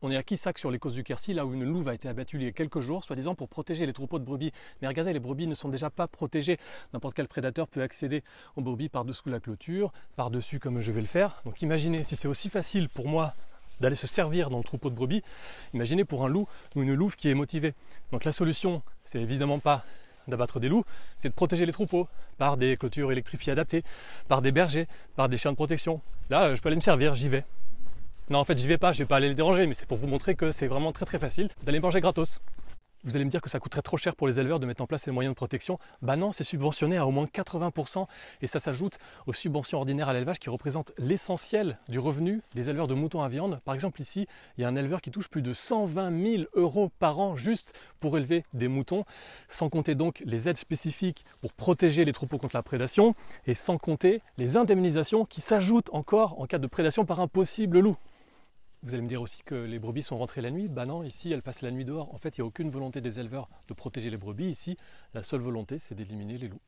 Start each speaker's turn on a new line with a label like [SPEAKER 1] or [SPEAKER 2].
[SPEAKER 1] On est à Quissac sur les Causses du Quercy, là où une louve a été abattue il y a quelques jours, soi-disant pour protéger les troupeaux de brebis. Mais regardez, les brebis ne sont déjà pas protégées. N'importe quel prédateur peut accéder aux brebis par-dessous la clôture, par-dessus comme je vais le faire. Donc imaginez, si c'est aussi facile pour moi d'aller se servir dans le troupeau de brebis, imaginez pour un loup ou une louve qui est motivée. Donc la solution, c'est évidemment pas d'abattre des loups, c'est de protéger les troupeaux par des clôtures électrifiées adaptées, par des bergers, par des chiens de protection. Là, je peux aller me servir, j'y vais. Non, en fait, j'y vais pas, je vais pas aller les déranger, mais c'est pour vous montrer que c'est vraiment très facile d'aller manger gratos. Vous allez me dire que ça coûterait trop cher pour les éleveurs de mettre en place les moyens de protection. Bah non, c'est subventionné à au moins 80% et ça s'ajoute aux subventions ordinaires à l'élevage qui représentent l'essentiel du revenu des éleveurs de moutons à viande. Par exemple ici, il y a un éleveur qui touche plus de 120 000 € par an juste pour élever des moutons, sans compter donc les aides spécifiques pour protéger les troupeaux contre la prédation et sans compter les indemnisations qui s'ajoutent encore en cas de prédation par un possible loup. Vous allez me dire aussi que les brebis sont rentrées la nuit. Bah non, ici elles passent la nuit dehors. En fait, il n'y a aucune volonté des éleveurs de protéger les brebis. Ici, la seule volonté, c'est d'éliminer les loups.